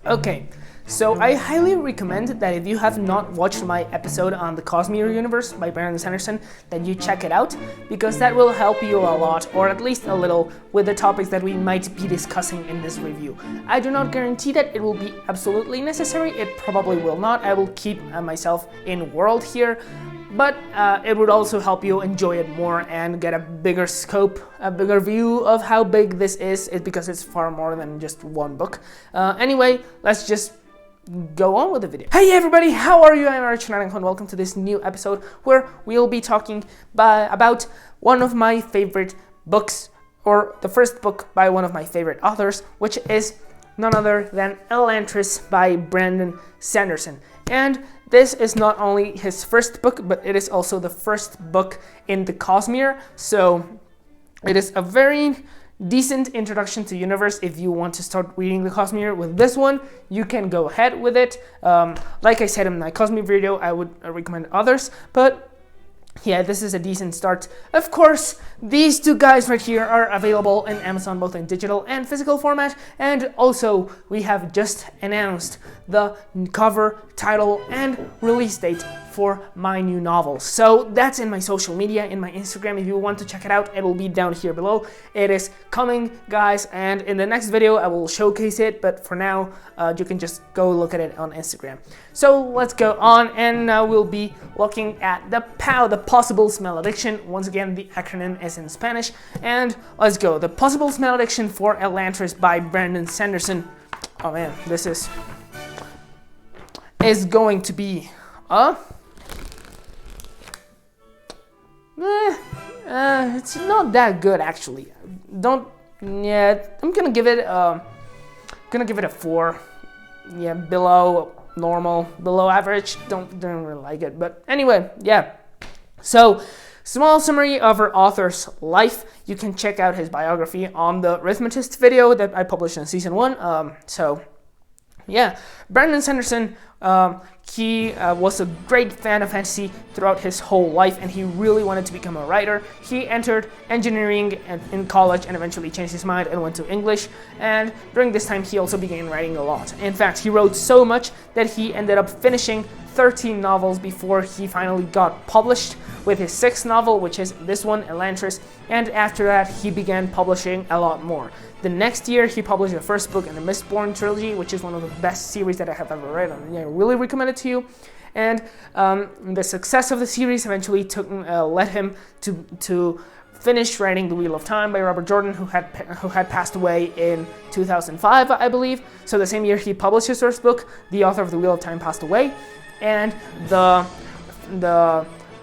Okay, so I highly recommend that if you have not watched my episode on the Cosmere universe by Sanderson, that you check it out, because that will help you a lot, or at least a little, with the topics that we might be discussing in this review. I do not guarantee that it will be absolutely necessary, it probably will not. I will keep myself in world here, but it would also help you enjoy it more and get a bigger scope, a bigger view of how big this is because it's far more than just one book. Anyway, let's just go on with the video. Hey everybody, how are you? I'm ARTE and welcome to this new episode where we'll be talking about one of my favorite books, or the first book by one of my favorite authors, which is none other than Elantris by Sanderson. And this is not only his first book, but it is also the first book in the Cosmere, so it is a very decent introduction to the universe. If you want to start reading the Cosmere with this one, you can go ahead with it. Like I said in my Cosmere video, I would recommend others, but yeah, this is a decent start. Of course, these two guys right here are available in Amazon, both in digital and physical format, and also we have just announced the cover, title, and release date for my new novel. So that's in my social media, in my Instagram. If you want to check it out, it will be down here below. It is coming, guys, and in the next video I will showcase it, but for now you can just go look at it on Instagram. So let's go on, and now we'll be looking at the P.A.O, the Possible Smell Addiction. Once again, the acronym is in Spanish, and let's go. The Possible Smell Addiction for Elantris by Sanderson. Oh man, this is going to be it's not that good actually. I'm gonna give it a 4. Yeah, below normal, below average. Don't really like it, but anyway, yeah. So, small summary of our author's life. You can check out his biography on the Arithmetist video that I published in season 1. So yeah, Sanderson, he was a great fan of fantasy throughout his whole life, and he really wanted to become a writer. He entered engineering in college and eventually changed his mind and went to English, and during this time he also began writing a lot. In fact, he wrote so much that he ended up finishing 13 novels before he finally got published with his 6th novel, which is this one, Elantris, and after that he began publishing a lot more. The next year he published the first book in the Mistborn trilogy, which is one of the best series that I have ever read, and I really recommend it to you. And the success of the series eventually led him to finish writing The Wheel of Time by Robert Jordan, who had passed away in 2005, I believe. So the same year he published his first book, the author of The Wheel of Time passed away, and the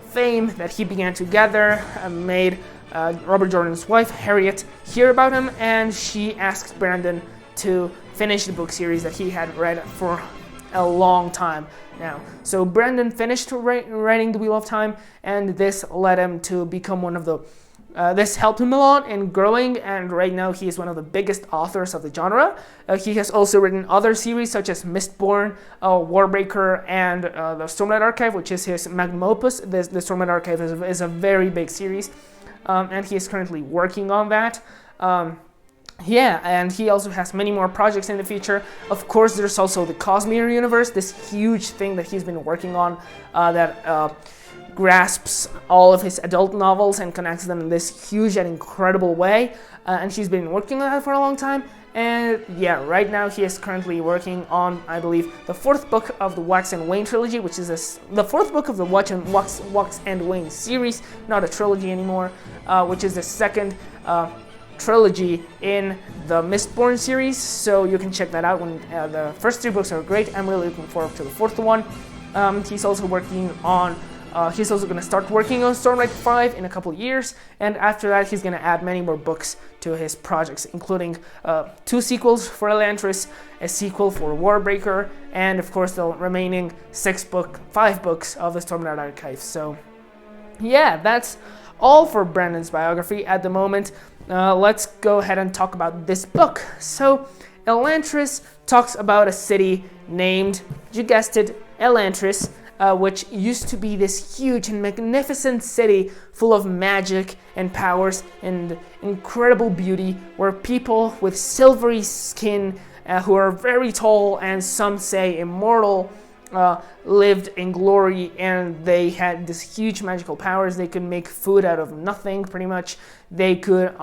fame that he began to gather made Robert Jordan's wife, Harriet, hear about him, and she asked Brandon to finish the book series that he had read for a long time now. So Brandon finished writing The Wheel of Time, and this led him to become one of the this helped him a lot in growing, and right now he is one of the biggest authors of the genre. He has also written other series such as Mistborn, Warbreaker, and the Stormlight Archive, which is his magnum opus. The Stormlight Archive is a very big series, and he is currently working on that. Yeah, and he also has many more projects in the future. Of course, there's also the Cosmere universe, this huge thing that he's been working on that grasps all of his adult novels and connects them in this huge and incredible way. And he's been working on that for a long time. And yeah, right now he is currently working on, I believe, the 4th book of the Wax and Wayne trilogy, which is the 4th book of the Wax and Wayne series, not a trilogy anymore, which is the 2nd trilogy in the Mistborn series. So you can check that out. When the first 3 books are great, I'm really looking forward to the 4th one. He's also working on he's also going to start working on Stormlight 5 in a couple of years, and after that he's going to add many more books to his projects, including 2 sequels for Elantris, a sequel for Warbreaker, and of course the remaining 5 books of the Stormlight Archive. So yeah, that's all for Brandon's biography at the moment. Let's go ahead and talk about this book. So Elantris talks about a city named, you guessed it, Elantris, which used to be this huge and magnificent city full of magic and powers and incredible beauty, where people with silvery skin who are very tall and some say immortal, lived in glory, and they had this huge magical powers. They could make food out of nothing, pretty much. They could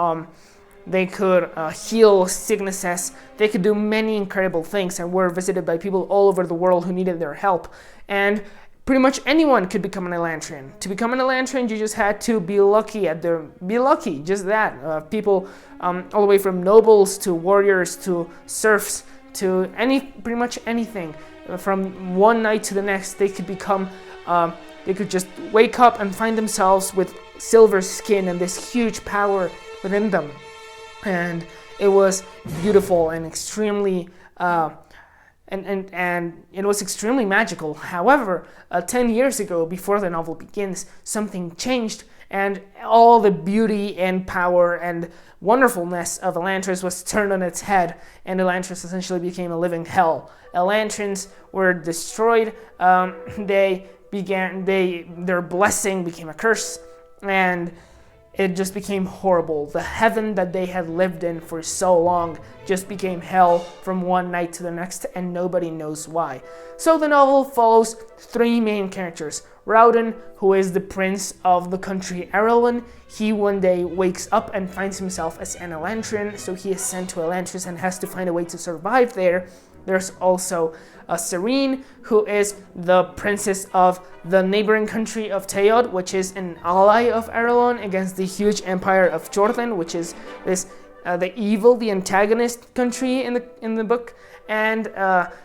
heal sicknesses. They could do many incredible things, and were visited by people all over the world who needed their help. And pretty much anyone could become an Elantrian. To become an Elantrian, you just had to be lucky, just that. People all the way from nobles to warriors to serfs to pretty much anything. From one night to the next, they could become, they could just wake up and find themselves with silver skin and this huge power within them. And it was beautiful and extremely, and it was extremely magical. However, 10 years ago, before the novel begins, something changed, and all the beauty and power and wonderfulness of Elantris was turned on its head, and Elantris essentially became a living hell. Elantrians were destroyed. Their blessing became a curse, and it just became horrible. The heaven that they had lived in for so long just became hell from one night to the next, and nobody knows why. So the novel follows three main characters. Rauden, who is the prince of the country Arelon. He one day wakes up and finds himself as an Elantrian, so he is sent to Elantris and has to find a way to survive there. There's also Serene, who is the princess of the neighboring country of P.A.O, which is an ally of Arelon against the huge empire of Jordan, which is this the antagonist country in the book. And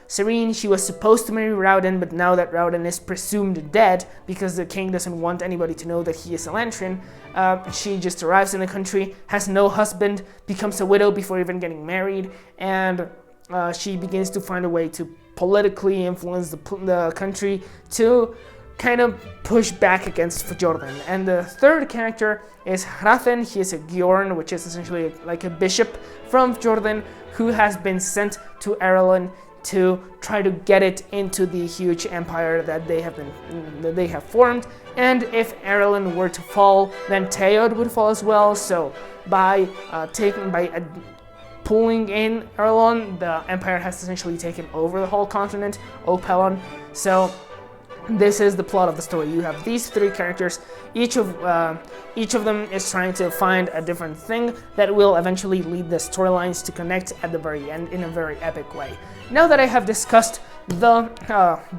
Serene, she was supposed to marry Rauden, but now that Rauden is presumed dead because the king doesn't want anybody to know that he is Elantrian, she just arrives in the country, has no husband, becomes a widow before even getting married, and she begins to find a way to politically influence the country to kind of push back against Jordan. And the third character is Hrathen. He is a Gjorn, which is essentially like a bishop from Jordan, who has been sent to Arelon to try to get it into the huge empire that they have formed. And if Arelon were to fall, then P.A.O would fall as well. So by pulling in Arelon, the empire has essentially taken over the whole continent, Opelon. So this is the plot of the story. You have these three characters. Each of them is trying to find a different thing that will eventually lead the storylines to connect at the very end in a very epic way. Now that I have discussed the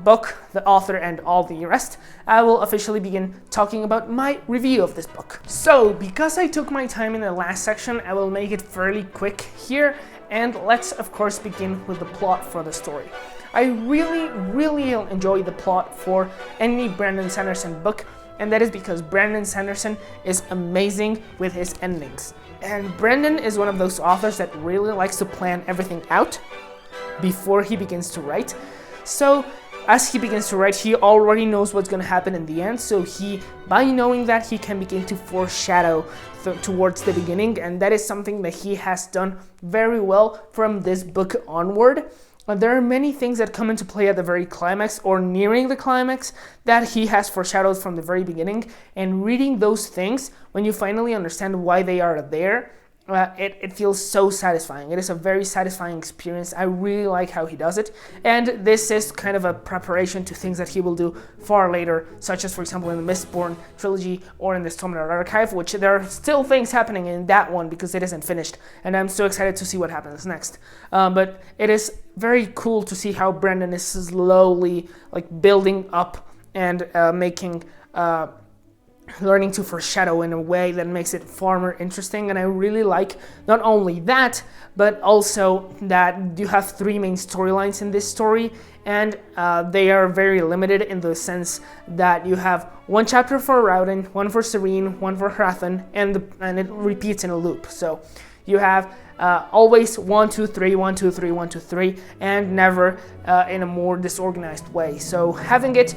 book, the author, and all the rest, I will officially begin talking about my review of this book. So, because I took my time in the last section, I will make it fairly quick here, and let's of course begin with the plot for the story. I really enjoy the plot for any Brandon Sanderson book, and that is because Brandon Sanderson is amazing with his endings. And Brandon is one of those authors that really likes to plan everything out before he begins to write. So as he begins to write, he already knows what's going to happen in the end, so by knowing that, he can begin to foreshadow towards the beginning, and that is something that he has done very well from this book onward. There are many things that come into play at the very climax or nearing the climax that he has foreshadowed from the very beginning, and reading those things, when you finally understand why they are there, it feels so satisfying. It is a very satisfying experience. I really like how he does it, and this is kind of a preparation to things that he will do far later, such as, for example, in the Mistborn trilogy or in the Stormlight Archive, which there are still things happening in that one because it isn't finished, and I'm so excited to see what happens next. But it is very cool to see how Brandon is slowly building up and learning to foreshadow in a way that makes it far more interesting. And I really like not only that, but also that you have three main storylines in this story, and they are very limited in the sense that you have one chapter for Rauden, one for Serene, one for Hrathen, and it repeats in a loop. So you have always 1, 2, 3, 1, 2, 3, 1, 2, 3, and never in a more disorganized way. So having it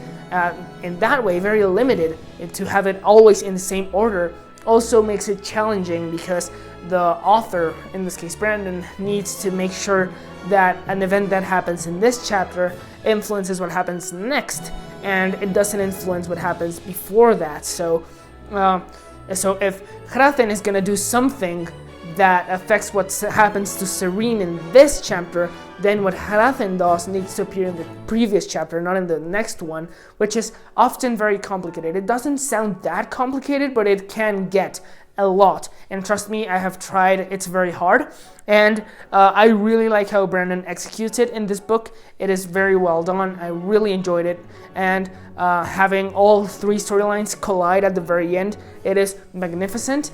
in that way, very limited, to have it always in the same order, also makes it challenging because the author, in this case Brandon, needs to make sure that an event that happens in this chapter influences what happens next, and it doesn't influence what happens before that. So if Hrathen is going to do something that affects what happens to Serene in this chapter, then what Hrathen does needs to appear in the previous chapter, not in the next one, which is often very complicated. It doesn't sound that complicated, but it can get a lot, and trust me, I have tried. It's very hard, and I really like how Brandon executes it in this book. It is very well done. I really enjoyed it, and having all three storylines collide at the very end, it is magnificent.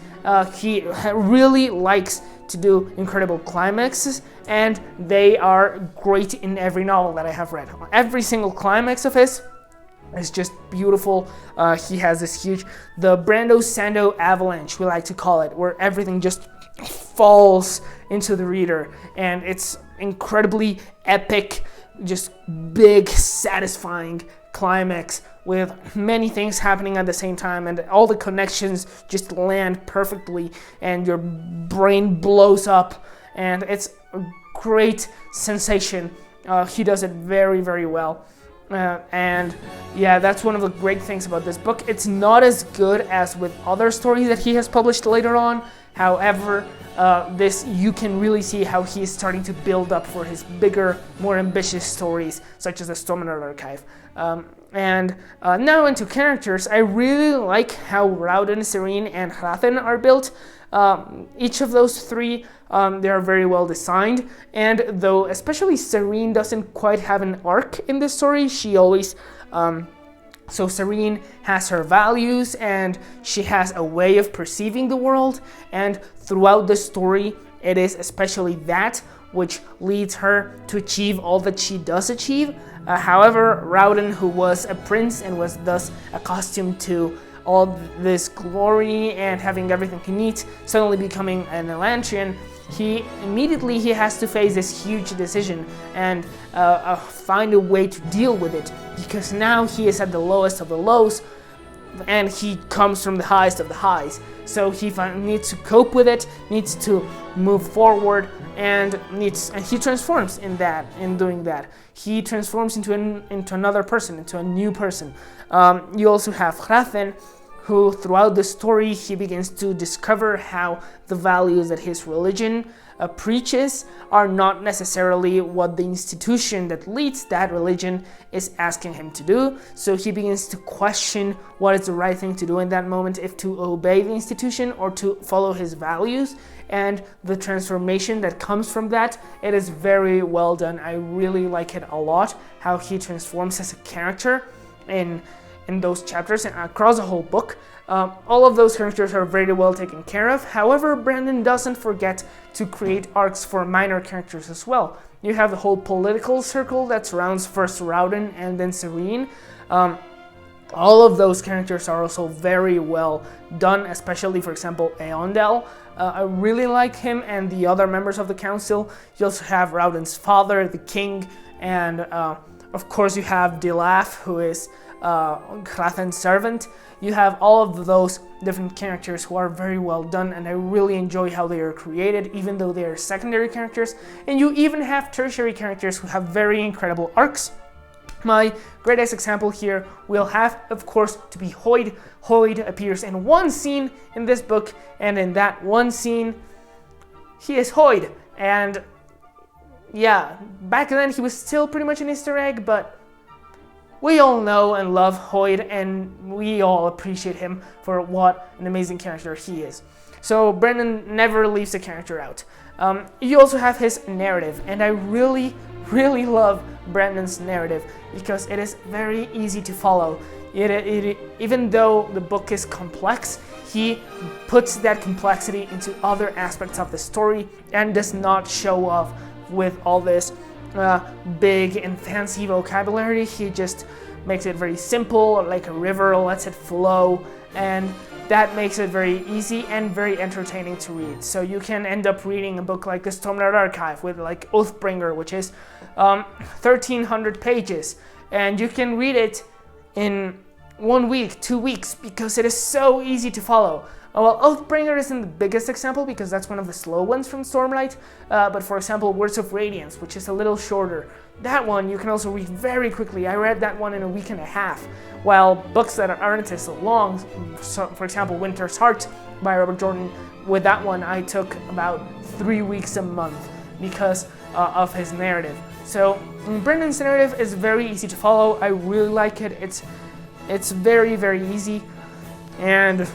He really likes to do incredible climaxes, and they are great in every novel that I have read. Every single climax of his is just beautiful. He has this huge, the Brando Sando avalanche, we like to call it, where everything just falls into the reader, and it's incredibly epic, just big, satisfying climax with many things happening at the same time, and all the connections just land perfectly, and your brain blows up, and it's a great sensation. He does it very, very well. And yeah, that's one of the great things about this book. It's not as good as with other stories that he has published later on. However, this, you can really see how he is starting to build up for his bigger, more ambitious stories, such as the Stormlight Archive. And now into characters, I really like how Rauden, Serene, and Hrathen are built. Each of those three, they are very well designed, and though especially Serene doesn't quite have an arc in this story, she always, so Serene has her values, and she has a way of perceiving the world, and throughout the story, it is especially that which leads her to achieve all that she does achieve. However, Rauden, who was a prince and was thus accustomed to all this glory and having everything he needs, suddenly becoming an Elantrian, he has to face this huge decision and find a way to deal with it, because now he is at the lowest of the lows and he comes from the highest of the highs. So he needs to cope with it, needs to move forward, and he transforms in doing that. He transforms into another person, into a new person. You also have Hrathen, who throughout the story he begins to discover how the values that his religion preaches are not necessarily what the institution that leads that religion is asking him to do. So he begins to question what is the right thing to do in that moment, if to obey the institution or to follow his values, and the transformation that comes from that. It is very well done. I really like it a lot, how he transforms as a character in those chapters and across the whole book. All of those characters are very well taken care of. However, Brandon doesn't forget to create arcs for minor characters as well. You have the whole political circle that surrounds first Rauden and then Serene. All of those characters are also very well done, especially, for example, Eondel. I really like him and the other members of the council. You also have Rauden's father, the king, and of course you have Dilaf, who is Hrathen's servant. You have all of those different characters who are very well done, and I really enjoy how they are created, even though they are secondary characters. And you even have tertiary characters who have very incredible arcs. My greatest example here will have, of course, to be Hoid. Hoid appears in one scene in this book, and in that one scene, he is Hoid. And yeah, back then he was still pretty much an Easter egg, but we all know and love Hoid, and we all appreciate him for what an amazing character he is. So Brandon never leaves a character out. You also have his narrative, and I really love Brandon's narrative because it is very easy to follow. Even though the book is complex, he puts that complexity into other aspects of the story and does not show off with all this big and fancy vocabulary. He just makes it very simple, like a river, lets it flow, and that makes it very easy and very entertaining to read. So you can end up reading a book like the Stormlight Archive with like Oathbringer, which is 1,300 pages, and you can read it in 1 week, 2 weeks, because it is so easy to follow. Well, Oathbringer isn't the biggest example because that's one of the slow ones from Stormlight, but for example, Words of Radiance, which is a little shorter, that one you can also read very quickly. I read that one in a week and a half, while books that aren't as long, so for example, Winter's Heart by Robert Jordan, with that one I took about 3 weeks a month because of his narrative. So Brendan's narrative is very easy to follow. I really like it. It's very, very easy, and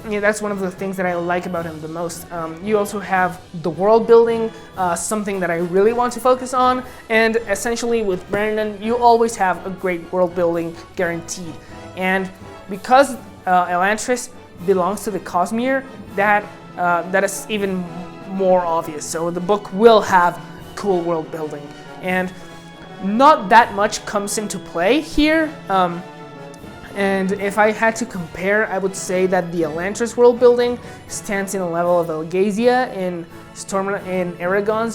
yeah, that's one of the things that I like about him the most. You also have the world building, something that I really want to focus on, and essentially with Brandon, you always have a great world building guaranteed. And because Elantris belongs to the Cosmere, that is even more obvious. So the book will have cool world building, and not that much comes into play here. And if I had to compare, I would say that the Elantris world building stands in a level of Elgasia in Aragon,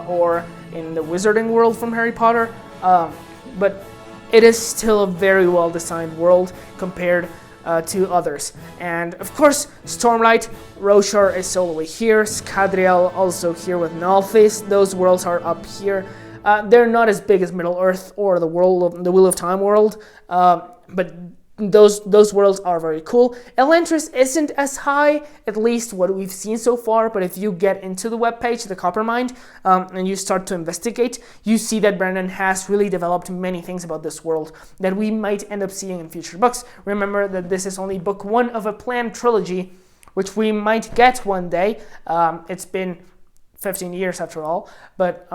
or in the Wizarding World from Harry Potter. But it is still a very well designed world compared to others. And of course, Stormlight, Roshar is all the way here, Scadrial also here with Nalthis. Those worlds are up here. They're not as big as Middle Earth or the Wheel of Time world, but those worlds are very cool. Elantris isn't as high, at least what we've seen so far, but if you get into the webpage, the Coppermind, and you start to investigate, you see that Brandon has really developed many things about this world that we might end up seeing in future books. Remember that this is only book 1 of a planned trilogy, which we might get one day. It's been 15 years after all, but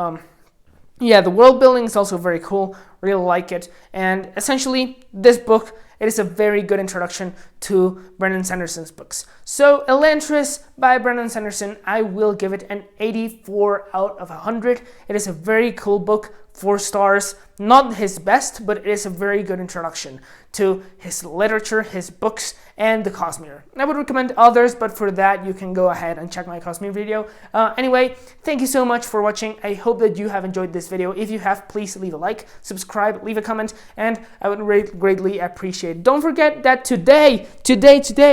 yeah, the world building is also very cool, really like it, and essentially this book, it is a very good introduction to Brandon Sanderson's books. So Elantris by Brandon Sanderson, I will give it an 84 out of 100. It is a very cool book, 4 stars, not his best, but it is a very good introduction to his literature, his books, and the Cosmere. I would recommend others, but for that you can go ahead and check my Cosmere video. Anyway, thank you so much for watching. I hope that you have enjoyed this video. If you have, please leave a like, subscribe, leave a comment, and I would greatly appreciate it. Don't forget that today,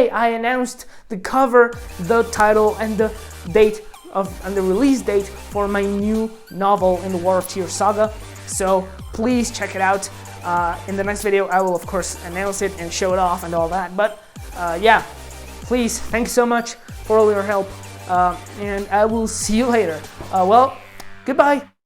I announced the cover, the title, and the date and the release date for my new novel in the War of Tears saga. So please check it out. In the next video, I will of course announce it and show it off and all that. But yeah, please, thank you so much for all your help, and I will see you later. Well, goodbye.